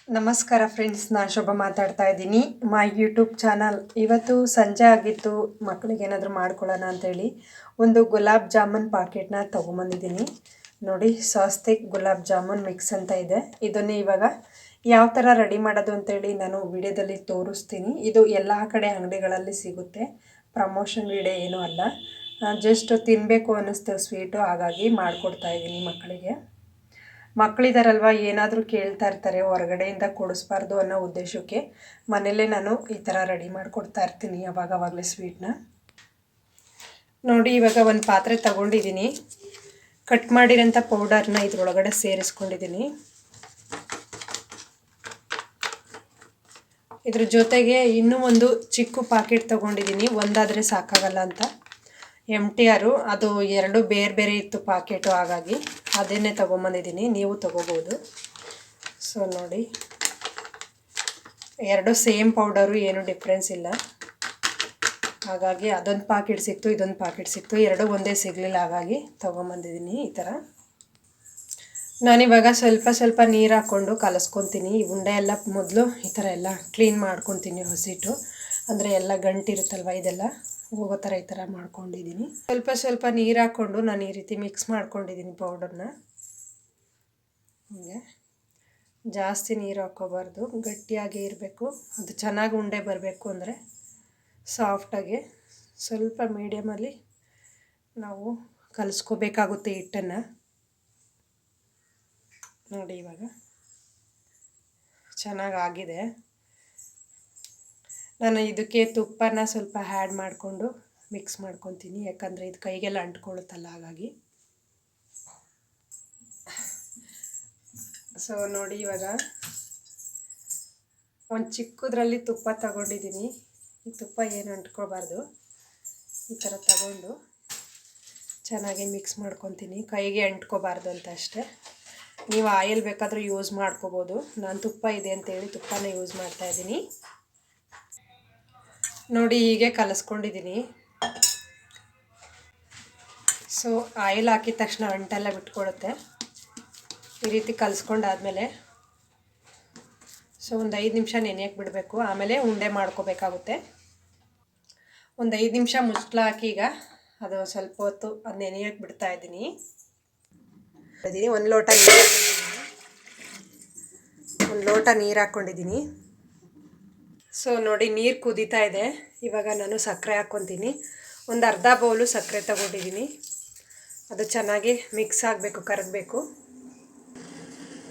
ನಮಸ್ಕಾರ ಫ್ರೆಂಡ್ಸ್, ನಾನು ಶೋಭಾ ಮಾತಾಡ್ತಾ ಇದ್ದೀನಿ. My YouTube channel. ಇವತ್ತು ಸಂಜೆ ಆಗಿತ್ತು, ಮಕ್ಕಳಿಗೆ ಏನಾದರೂ ಮಾಡ್ಕೊಳ್ಳೋಣ ಅಂತೇಳಿ ಒಂದು ಗುಲಾಬ್ ಜಾಮೂನ್ ಪಾಕೆಟ್ನ ತೊಗೊಂಬಂದಿದ್ದೀನಿ. ನೋಡಿ, ಸಾಸ್ತಿಕ್ ಗುಲಾಬ್ ಜಾಮೂನ್ ಮಿಕ್ಸ್ ಅಂತ ಇದೆ. ಇದನ್ನೇ ಇವಾಗ ಯಾವ ಥರ ರೆಡಿ ಮಾಡೋದು ಅಂತೇಳಿ ನಾನು ವಿಡಿಯೋದಲ್ಲಿ ತೋರಿಸ್ತೀನಿ. ಇದು ಎಲ್ಲ ಕಡೆ ಅಂಗಡಿಗಳಲ್ಲಿ ಸಿಗುತ್ತೆ, ಪ್ರಮೋಷನ್ ವಿಡಿಯೋ ಏನೂ ಅಲ್ಲ. ಜಸ್ಟ್ ತಿನ್ನಬೇಕು ಅನ್ನಿಸ್ತು ಸ್ವೀಟು, ಹಾಗಾಗಿ ಮಾಡಿಕೊಡ್ತಾ ಇದ್ದೀನಿ ಮಕ್ಕಳಿಗೆ. ಮಕ್ಕಳಿದಾರಲ್ವ, ಏನಾದರೂ ಕೇಳ್ತಾ ಇರ್ತಾರೆ, ಹೊರಗಡೆಯಿಂದ ಕೊಡಿಸ್ಬಾರ್ದು ಅನ್ನೋ ಉದ್ದೇಶಕ್ಕೆ ಮನೆಯಲ್ಲೇ ನಾನು ಈ ಥರ ರೆಡಿ ಮಾಡಿಕೊಡ್ತಾ ಇರ್ತೀನಿ ಅವಾಗವಾಗಲೇ ಸ್ವೀಟ್ನ. ನೋಡಿ, ಇವಾಗ ಒಂದು ಪಾತ್ರೆ ತಗೊಂಡಿದ್ದೀನಿ. ಕಟ್ ಮಾಡಿರೋಂಥ ಪೌಡರ್ನ ಇದ್ರೊಳಗಡೆ ಸೇರಿಸ್ಕೊಂಡಿದ್ದೀನಿ. ಇದ್ರ ಜೊತೆಗೆ ಇನ್ನೂ ಒಂದು ಚಿಕ್ಕ ಪಾಕೆಟ್ ತೊಗೊಂಡಿದ್ದೀನಿ, ಒಂದಾದರೆ ಸಾಕಾಗಲ್ಲ ಅಂತ. MTR ಅದು ಎರಡು ಬೇರೆ ಬೇರೆ ಇತ್ತು ಪಾಕೆಟು, ಹಾಗಾಗಿ ಅದನ್ನೇ ತೊಗೊಂಬಂದಿದ್ದೀನಿ. ನೀವು ತೊಗೋಬೋದು. ಸೊ ನೋಡಿ, ಎರಡು ಸೇಮ್ ಪೌಡರು, ಏನು ಡಿಫ್ರೆನ್ಸ್ ಇಲ್ಲ. ಹಾಗಾಗಿ ಅದೊಂದು ಪಾಕೆಟ್ ಸಿಕ್ತು, ಇದೊಂದು ಪಾಕೆಟ್ ಸಿಕ್ತು, ಎರಡು ಒಂದೇ ಸಿಗಲಿಲ್ಲ, ಹಾಗಾಗಿ ತೊಗೊಂಬಂದಿದ್ದೀನಿ ಈ ಥರ. ನಾನಿವಾಗ ಸ್ವಲ್ಪ ಸ್ವಲ್ಪ ನೀರು ಹಾಕ್ಕೊಂಡು ಕಲಸ್ಕೊತೀನಿ. ಈ ಉಂಡೆ ಎಲ್ಲ ಮೊದಲು ಈ ಥರ ಎಲ್ಲ ಕ್ಲೀನ್ ಮಾಡ್ಕೊತೀನಿ, ಹಸಿಟ್ಟು ಅಂದರೆ ಎಲ್ಲ ಗಂಟಿರುತ್ತಲ್ವ ಇದೆಲ್ಲ ಹೋಗೋ ಥರ ಈ ಥರ ಮಾಡ್ಕೊಂಡಿದ್ದೀನಿ. ಸ್ವಲ್ಪ ಸ್ವಲ್ಪ ನೀರು ಹಾಕ್ಕೊಂಡು ನಾನು ಈ ರೀತಿ ಮಿಕ್ಸ್ ಮಾಡ್ಕೊಂಡಿದ್ದೀನಿ ಪೌಡರ್ನ. ಹೀಗೆ ಜಾಸ್ತಿ ನೀರು ಹಾಕ್ಕೋಬಾರ್ದು, ಗಟ್ಟಿಯಾಗಿ ಇರಬೇಕು. ಅದು ಚೆನ್ನಾಗಿ ಉಂಡೆ ಬರಬೇಕು ಅಂದರೆ ಸಾಫ್ಟಾಗಿ ಸ್ವಲ್ಪ ಮೀಡಿಯಮಲ್ಲಿ ನಾವು ಕಲಿಸ್ಕೋಬೇಕಾಗುತ್ತೆ ಹಿಟ್ಟನ್ನು. ನೋಡಿ, ಇವಾಗ ಚೆನ್ನಾಗಾಗಿದೆ. ನಾನು ಇದಕ್ಕೆ ತುಪ್ಪನ ಸ್ವಲ್ಪ ಆ್ಯಡ್ ಮಾಡಿಕೊಂಡು ಮಿಕ್ಸ್ ಮಾಡ್ಕೊತೀನಿ, ಯಾಕಂದರೆ ಇದು ಕೈಗೆಲ್ಲ ಅಂಟ್ಕೊಳ್ಳುತ್ತಲ್ಲ, ಹಾಗಾಗಿ. ಸೊ ನೋಡಿ, ಇವಾಗ ಒಂದು ಚಿಕ್ಕದ್ರಲ್ಲಿ ತುಪ್ಪ ತಗೊಂಡಿದ್ದೀನಿ. ಈ ತುಪ್ಪ ಏನು ಅಂಟ್ಕೊಳ್ಬಾರ್ದು, ಈ ಥರ ತಗೊಂಡು ಚೆನ್ನಾಗಿ ಮಿಕ್ಸ್ ಮಾಡ್ಕೊತೀನಿ, ಕೈಗೆ ಅಂಟ್ಕೋಬಾರ್ದು ಅಂತ ಅಷ್ಟೇ. ನೀವು ಆಯಿಲ್ ಬೇಕಾದರೂ ಯೂಸ್ ಮಾಡ್ಕೋಬೋದು. ನಾನು ತುಪ್ಪ ಇದೆ ಅಂತೇಳಿ ತುಪ್ಪನ ಯೂಸ್ ಮಾಡ್ತಾಯಿದ್ದೀನಿ. ನೋಡಿ, ಹೀಗೆ ಕಲಸ್ಕೊಂಡಿದ್ದೀನಿ. ಸೊ ಆಯಿಲ್ ಹಾಕಿದ ತಕ್ಷಣ ಅಂಟೆಲ್ಲ ಬಿಟ್ಕೊಡುತ್ತೆ. ಈ ರೀತಿ ಕಲಿಸ್ಕೊಂಡಾದ್ಮೇಲೆ ಸೊ ಒಂದು 5 ನಿಮಿಷ ನೆನೆಯಕ್ಕೆ ಬಿಡಬೇಕು, ಆಮೇಲೆ ಉಂಡೆ ಮಾಡ್ಕೋಬೇಕಾಗುತ್ತೆ. ಒಂದು 5 ನಿಮಿಷ ಮುಚ್ಚಳ ಹಾಕಿ ಈಗ ಅದು ಸ್ವಲ್ಪ ಹೊತ್ತು ಅದು ನೆನೆಯಕ್ಕೆ ಬಿಡ್ತಾ ಇದ್ದೀನಿ. ಒಂದು ಲೋಟ ನೀರು ಹಾಕ್ಕೊಂಡಿದ್ದೀನಿ. ಸೊ ನೋಡಿ, ನೀರು ಕುದೀತಾ ಇದೆ. ಇವಾಗ ನಾನು ಸಕ್ಕರೆ ಹಾಕ್ಕೊತೀನಿ. ಒಂದು ಅರ್ಧ ಬೌಲು ಸಕ್ಕರೆ ತಗೊಂಡಿದ್ದೀನಿ. ಅದು ಚೆನ್ನಾಗಿ ಮಿಕ್ಸ್ ಆಗಬೇಕು, ಕರಗಬೇಕು.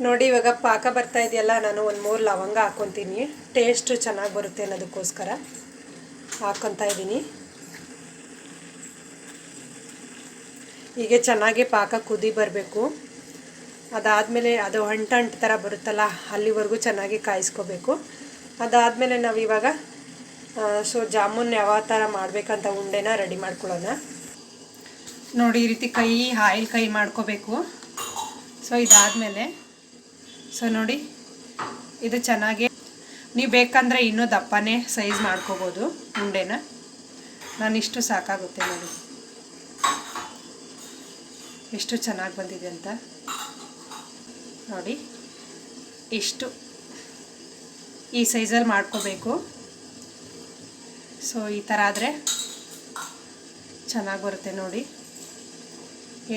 ನೋಡಿ, ಇವಾಗ ಪಾಕ ಬರ್ತಾ ಇದೆಯಲ್ಲ, ನಾನು ಒಂದು 3 ಲವಂಗ ಹಾಕ್ಕೊತೀನಿ, ಟೇಸ್ಟು ಚೆನ್ನಾಗಿ ಬರುತ್ತೆ ಅನ್ನೋದಕ್ಕೋಸ್ಕರ ಹಾಕ್ಕೊತಾ ಇದ್ದೀನಿ. ಹೀಗೆ ಚೆನ್ನಾಗಿ ಪಾಕ ಕುದಿ ಬರಬೇಕು. ಅದಾದಮೇಲೆ ಅದು ಅಂಟು ಥರ ಬರುತ್ತಲ್ಲ, ಅಲ್ಲಿವರೆಗೂ ಚೆನ್ನಾಗಿ ಕಾಯಿಸ್ಕೋಬೇಕು. ಅದಾದಮೇಲೆ ನಾವು ಇವಾಗ ಸೊ ಜಾಮೂನ್ ಯಾವ ಥರ ಮಾಡಬೇಕಂತ ಉಂಡೆನ ರೆಡಿ ಮಾಡ್ಕೊಳ್ಳೋಣ. ನೋಡಿ, ಈ ರೀತಿ ಆಯಿಲ್ ಕೈ ಮಾಡ್ಕೋಬೇಕು. ಸೊ ಇದಾದಮೇಲೆ ಸೊ ನೋಡಿ, ಇದು ಚೆನ್ನಾಗಿ ನೀವು ಬೇಕಂದರೆ ಇನ್ನೂ ದಪ್ಪನೇ ಸೈಜ್ ಮಾಡ್ಕೋಬೋದು ಉಂಡೆನ. ನಾನಿಷ್ಟು ಸಾಕಾಗುತ್ತೆ. ನೋಡಿ ಎಷ್ಟು ಚೆನ್ನಾಗಿ ಬಂದಿದೆ ಅಂತ. ನೋಡಿ, ಇಷ್ಟು ಈ ಸೈಜಲ್ಲಿ ಮಾಡ್ಕೋಬೇಕು. ಸೊ ಈ ಥರ ಆದರೆ ಚೆನ್ನಾಗಿ ಬರುತ್ತೆ. ನೋಡಿ,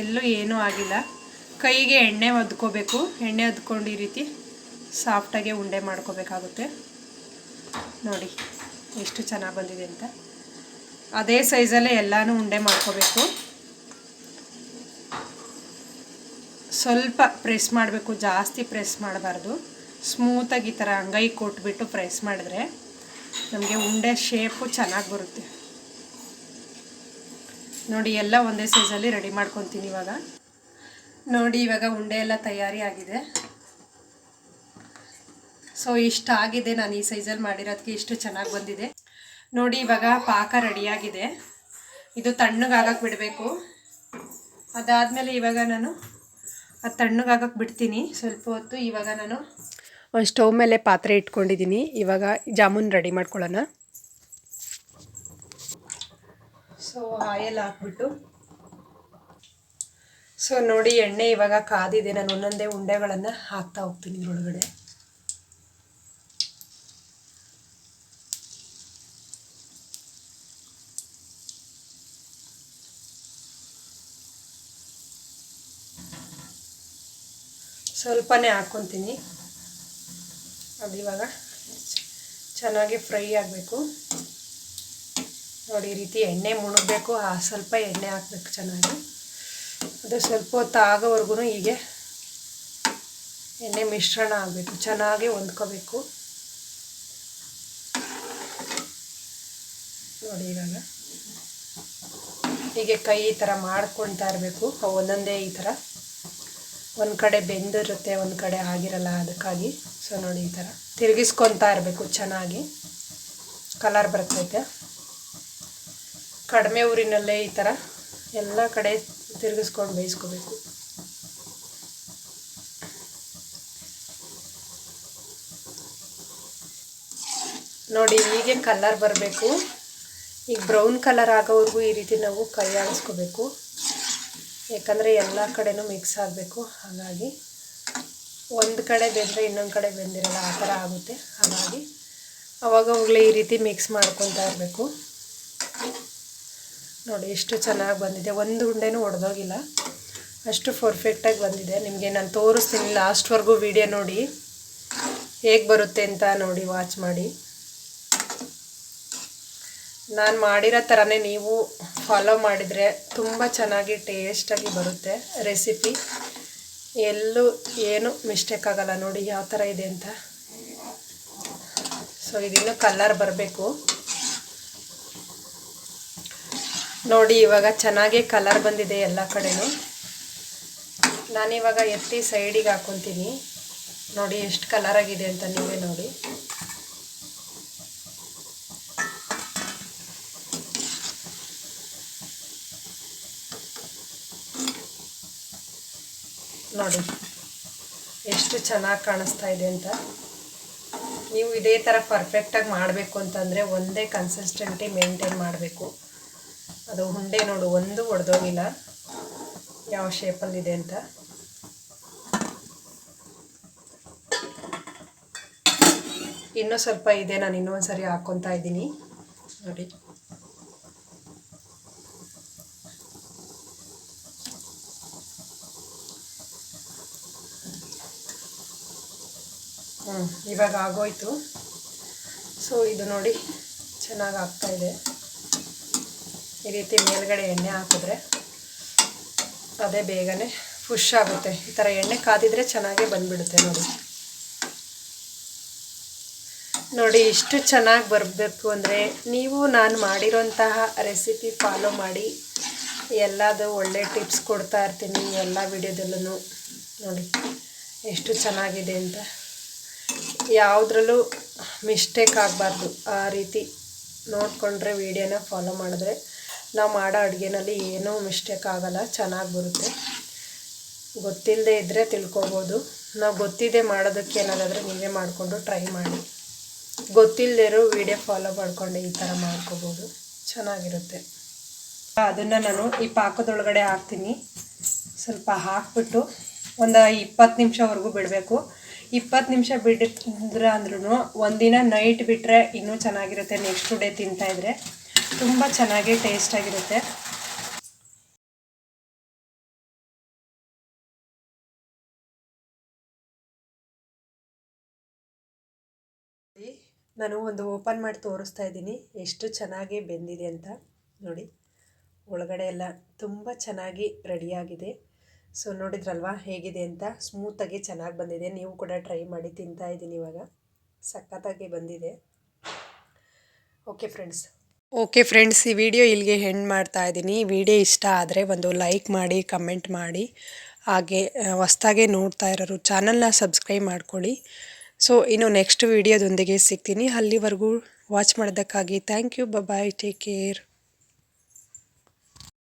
ಎಲ್ಲೂ ಏನೂ ಆಗಿಲ್ಲ. ಕೈಗೆ ಎಣ್ಣೆ ಒದ್ಕೋಬೇಕು. ಎಣ್ಣೆ ಒದ್ಕೊಂಡು ಈ ರೀತಿ ಸಾಫ್ಟಾಗೆ ಉಂಡೆ ಮಾಡ್ಕೋಬೇಕಾಗುತ್ತೆ. ನೋಡಿ ಎಷ್ಟು ಚೆನ್ನಾಗಿ ಬಂದಿದೆ ಅಂತ. ಅದೇ ಸೈಜಲ್ಲೇ ಎಲ್ಲನೂ ಉಂಡೆ ಮಾಡ್ಕೋಬೇಕು. ಸ್ವಲ್ಪ ಪ್ರೆಸ್ ಮಾಡಬೇಕು, ಜಾಸ್ತಿ ಪ್ರೆಸ್ ಮಾಡಬಾರ್ದು. ಸ್ಮೂತಾಗಿ ಈ ಥರ ಅಂಗೈ ಕೊಟ್ಬಿಟ್ಟು ಪ್ರೆಸ್ ಮಾಡಿದ್ರೆ ನಮಗೆ ಉಂಡೆ ಶೇಪು ಚೆನ್ನಾಗಿ ಬರುತ್ತೆ. ನೋಡಿ, ಎಲ್ಲ ಒಂದೇ ಸೈಜಲ್ಲಿ ರೆಡಿ ಮಾಡ್ಕೊತೀನಿ ಇವಾಗ. ನೋಡಿ, ಇವಾಗ ಉಂಡೆ ಎಲ್ಲ ತಯಾರಿ ಆಗಿದೆ. ಸೊ ಇಷ್ಟ ಆಗಿದೆ. ನಾನು ಈ ಸೈಜಲ್ಲಿ ಮಾಡಿರೋದಕ್ಕೆ ಇಷ್ಟು ಚೆನ್ನಾಗಿ ಬಂದಿದೆ. ನೋಡಿ, ಇವಾಗ ಪಾಕ ರೆಡಿಯಾಗಿದೆ. ಇದು ತಣ್ಣಗಾಗಕ್ಕೆ ಬಿಡಬೇಕು. ಅದಾದಮೇಲೆ ಇವಾಗ ನಾನು ಅದು ತಣ್ಣಗಾಗಕ್ಕೆ ಬಿಡ್ತೀನಿ ಸ್ವಲ್ಪ ಹೊತ್ತು. ಇವಾಗ ನಾನು ಒಂದು ಸ್ಟವ್ ಮೇಲೆ ಪಾತ್ರೆ ಇಟ್ಕೊಂಡಿದ್ದೀನಿ. ಇವಾಗ ಜಾಮೂನ್ ರೆಡಿ ಮಾಡ್ಕೊಳ್ಳೋಣ. ಸೊ ಆಯಿಲ್ ಹಾಕ್ಬಿಟ್ಟು ನೋಡಿ, ಎಣ್ಣೆ ಇವಾಗ ಕಾದಿದೆ. ನಾನು ಒಂದೊಂದೇ ಉಂಡೆಗಳನ್ನು ಹಾಕ್ತಾ ಹೋಗ್ತೀನಿ ಒಳಗಡೆ. ಸ್ವಲ್ಪನೇ ಹಾಕ್ಕೊತೀನಿ. ಅದು ಇವಾಗ ಚೆನ್ನಾಗಿ ಫ್ರೈ ಆಗಬೇಕು ನೋಡಿ. ಈ ರೀತಿ ಎಣ್ಣೆ ಮುಣಗಬೇಕು, ಸ್ವಲ್ಪ ಎಣ್ಣೆ ಹಾಕಬೇಕು ಚೆನ್ನಾಗಿ. ಅದು ಸ್ವಲ್ಪ ಹೊತ್ತು ಆಗೋವರೆಗೂ ಹೀಗೆ ಎಣ್ಣೆ ಮಿಶ್ರಣ ಆಗಬೇಕು, ಚೆನ್ನಾಗಿ ಹೊಂದ್ಕೋಬೇಕು ನೋಡಿ. ಇವಾಗ ಹೀಗೆ ಕೈ ಈ ಥರ ಮಾಡ್ಕೊಳ್ತಾ ಇರಬೇಕು, ಒಂದೊಂದೇ ಈ ಥರ. ಒಂದು ಕಡೆ ಬೆಂದಿರುತ್ತೆ, ಒಂದು ಕಡೆ ಆಗಿರಲ್ಲ, ಅದಕ್ಕಾಗಿ. ಸೊ ನೋಡಿ ಈ ಥರ ತಿರುಗಿಸ್ಕೊತಾ ಇರಬೇಕು, ಚೆನ್ನಾಗಿ ಕಲರ್ ಬರ್ತೈತೆ. ಕಡಿಮೆ ಊರಿನಲ್ಲೇ ಈ ಥರ ಎಲ್ಲ ಕಡೆ ತಿರುಗಿಸ್ಕೊಂಡು ಬೇಯಿಸ್ಕೋಬೇಕು. ನೋಡಿ ಹೀಗೆ ಕಲರ್ ಬರಬೇಕು. ಈಗ ಬ್ರೌನ್ ಕಲರ್ ಆಗೋವರೆಗೂ ಈ ರೀತಿ ನಾವು ಕೈ ಆಡಿಸ್ಕೋಬೇಕು, ಯಾಕಂದರೆ ಎಲ್ಲ ಕಡೆನೂ ಮಿಕ್ಸ್ ಆಗಬೇಕು. ಹಾಗಾಗಿ ಒಂದು ಕಡೆ ಬೆಂದರೆ ಇನ್ನೊಂದು ಕಡೆ ಬೆಂದಿರಲ್ಲ, ಆ ಥರ ಆಗುತ್ತೆ. ಹಾಗಾಗಿ ಅವಾಗವಾಗಲೇ ಈ ರೀತಿ ಮಿಕ್ಸ್ ಮಾಡ್ಕೊತಾ ಇರಬೇಕು ನೋಡಿ. ಎಷ್ಟು ಚೆನ್ನಾಗಿ ಬಂದಿದೆ, ಒಂದು ಉಂಡೆನೂ ಒಡೆದೋಗಿಲ್ಲ, ಅಷ್ಟು ಪರ್ಫೆಕ್ಟಾಗಿ ಬಂದಿದೆ. ನಿಮಗೆ ನಾನು ತೋರಿಸ್ತೀನಿ, ಲಾಸ್ಟ್ವರೆಗೂ ವಿಡಿಯೋ ನೋಡಿ ಹೇಗೆ ಬರುತ್ತೆ ಅಂತ ನೋಡಿ, ವಾಚ್ ಮಾಡಿ. ನಾನು ಮಾಡಿರೋ ಥರನೇ ನೀವು ಫಾಲೋ ಮಾಡಿದರೆ ತುಂಬ ಚೆನ್ನಾಗಿ ಟೇಸ್ಟಾಗಿ ಬರುತ್ತೆ ರೆಸಿಪಿ. ಎಲ್ಲೂ ಏನು ಮಿಸ್ಟೇಕ್ ಆಗಲ್ಲ ನೋಡಿ ಯಾವ ಥರ ಇದೆ ಅಂತ. ಸೊ ಇದಿನ್ನೂ ಕಲರ್ ಬರಬೇಕು ನೋಡಿ. ಇವಾಗ ಚೆನ್ನಾಗಿ ಕಲರ್ ಬಂದಿದೆ ಎಲ್ಲ ಕಡೆನೂ. ನಾನಿವಾಗ ಎತ್ತಿ ಸೈಡಿಗೆ ಹಾಕ್ಕೊತೀನಿ ನೋಡಿ ಎಷ್ಟು ಕಲರ್ ಆಗಿದೆ ಅಂತ ನೀವೇ ನೋಡಿ. ನೋಡಿ ಎಷ್ಟು ಚೆನ್ನಾಗಿ ಕಾಣಿಸ್ತಾ ಇದೆ ಅಂತ. ನೀವು ಇದೇ ಥರ ಪರ್ಫೆಕ್ಟಾಗಿ ಮಾಡಬೇಕು ಅಂತಂದರೆ ಒಂದೇ ಕನ್ಸಿಸ್ಟೆಂಟಿ ಮೇಂಟೈನ್ ಮಾಡಬೇಕು. ಅದು ಉಂಡೆ ನೋಡು, ಒಂದು ಒಡೆದೋಗಿಲ್ಲ, ಯಾವ ಶೇಪಲ್ಲಿದೆ ಅಂತ. ಇನ್ನೂ ಸ್ವಲ್ಪ ಇದೆ, ನಾನು ಇನ್ನೊಂದು ಸರಿ ಹಾಕ್ಕೊತಾ ಇದ್ದೀನಿ ನೋಡಿ. ಇವಾಗ ಆಗೋಯ್ತು. ಸೊ ಇದು ನೋಡಿ ಚೆನ್ನಾಗಿ ಆಗ್ತಾಯಿದೆ. ಈ ರೀತಿ ಮೇಲ್ಗಡೆ ಎಣ್ಣೆ ಹಾಕಿದ್ರೆ ಅದೇ ಬೇಗನೆ ಪುಷ್ ಆಗುತ್ತೆ. ಈ ಥರ ಎಣ್ಣೆ ಕಾದಿದ್ರೆ ಚೆನ್ನಾಗೇ ಬಂದುಬಿಡುತ್ತೆ ನೋಡಿ. ನೋಡಿ ಇಷ್ಟು ಚೆನ್ನಾಗಿ ಬರಬೇಕು ಅಂದರೆ ನೀವು ನಾನು ಮಾಡಿರೋಂತಹ ರೆಸಿಪಿ ಫಾಲೋ ಮಾಡಿ. ಎಲ್ಲದು ಒಳ್ಳೆ ಟಿಪ್ಸ್ ಕೊಡ್ತಾ ಇರ್ತೀನಿ ಎಲ್ಲ ವಿಡಿಯೋದಲ್ಲೂ ನೋಡಿ ಎಷ್ಟು ಚೆನ್ನಾಗಿದೆ ಅಂತ. ಯಾವುದ್ರಲ್ಲೂ ಮಿಸ್ಟೇಕ್ ಆಗಬಾರ್ದು, ಆ ರೀತಿ ನೋಡಿಕೊಂಡ್ರೆ ವಿಡಿಯೋನ ಫಾಲೋ ಮಾಡಿದ್ರೆ ನಾವು ಮಾಡೋ ಅಡುಗೆನಲ್ಲಿ ಏನೂ ಮಿಸ್ಟೇಕ್ ಆಗೋಲ್ಲ, ಚೆನ್ನಾಗಿ ಬರುತ್ತೆ. ಗೊತ್ತಿಲ್ಲದೆ ಇದ್ದರೆ ತಿಳ್ಕೊಬೋದು. ನಾವು ಗೊತ್ತಿದೆ ಮಾಡೋದಕ್ಕೆ ಏನಾದರೂ ನೀವೇ ಮಾಡಿಕೊಂಡು ಟ್ರೈ ಮಾಡಿ. ಗೊತ್ತಿಲ್ಲದೆ ಇರೋ ವಿಡಿಯೋ ಫಾಲೋ ಮಾಡಿಕೊಂಡು ಈ ಥರ ಮಾಡ್ಕೋಬೋದು, ಚೆನ್ನಾಗಿರುತ್ತೆ. ಅದನ್ನು ನಾನು ಈ ಪಾಕದೊಳಗಡೆ ಹಾಕ್ತೀನಿ. ಸ್ವಲ್ಪ ಹಾಕ್ಬಿಟ್ಟು ಒಂದು 20 ನಿಮಿಷವರೆಗೂ ಬಿಡಬೇಕು. 20 ನಿಮಿಷ ಬಿಟ್ಟಿದ್ರೆ ಅಂದ್ರೂ ಒಂದಿನ ನೈಟ್ ಬಿಟ್ಟರೆ ಇನ್ನೂ ಚೆನ್ನಾಗಿರುತ್ತೆ. ನೆಕ್ಸ್ಟ್ ಡೇ ತಿಂತಾಯಿದ್ರೆ ತುಂಬ ಚೆನ್ನಾಗಿ ಟೇಸ್ಟಾಗಿರುತ್ತೆ. ನಾನು ಒಂದು ಓಪನ್ ಮಾಡಿ ತೋರಿಸ್ತಾ ಇದ್ದೀನಿ ಎಷ್ಟು ಚೆನ್ನಾಗಿ ಬೆಂದಿದೆ ಅಂತ ನೋಡಿ. ಒಳಗಡೆ ಎಲ್ಲ ತುಂಬ ಚೆನ್ನಾಗಿ ರೆಡಿಯಾಗಿದೆ. ಸೊ ನೋಡಿದ್ರಲ್ವಾ ಹೇಗಿದೆ ಅಂತ, ಸ್ಮೂತಾಗಿ ಚೆನ್ನಾಗಿ ಬಂದಿದೆ. ನೀವು ಕೂಡ ಟ್ರೈ ಮಾಡಿ. ತಿಂತಾ ಇದ್ದೀನಿ ಇವಾಗ, ಸಖತ್ತಾಗಿ ಬಂದಿದೆ. ಓಕೆ ಫ್ರೆಂಡ್ಸ್, ಈ ವಿಡಿಯೋ ಇಲ್ಲಿಗೆ ಎಂಡ್ ಮಾಡ್ತಾ ಇದ್ದೀನಿ. ವಿಡಿಯೋ ಇಷ್ಟ ಆದರೆ ಒಂದು ಲೈಕ್ ಮಾಡಿ, ಕಮೆಂಟ್ ಮಾಡಿ. ಹಾಗೆ ಹೊಸ್ದಾಗೆ ನೋಡ್ತಾ ಇರೋರು ಚಾನಲ್ನ ಸಬ್ಸ್ಕ್ರೈಬ್ ಮಾಡ್ಕೊಳ್ಳಿ. ಸೊ ಇನ್ನು ನೆಕ್ಸ್ಟ್ ವಿಡಿಯೋದೊಂದಿಗೆ ಸಿಗ್ತೀನಿ. ಅಲ್ಲಿವರೆಗೂ ವಾಚ್ ಮಾಡೋದಕ್ಕಾಗಿ thank you. Bye, take care.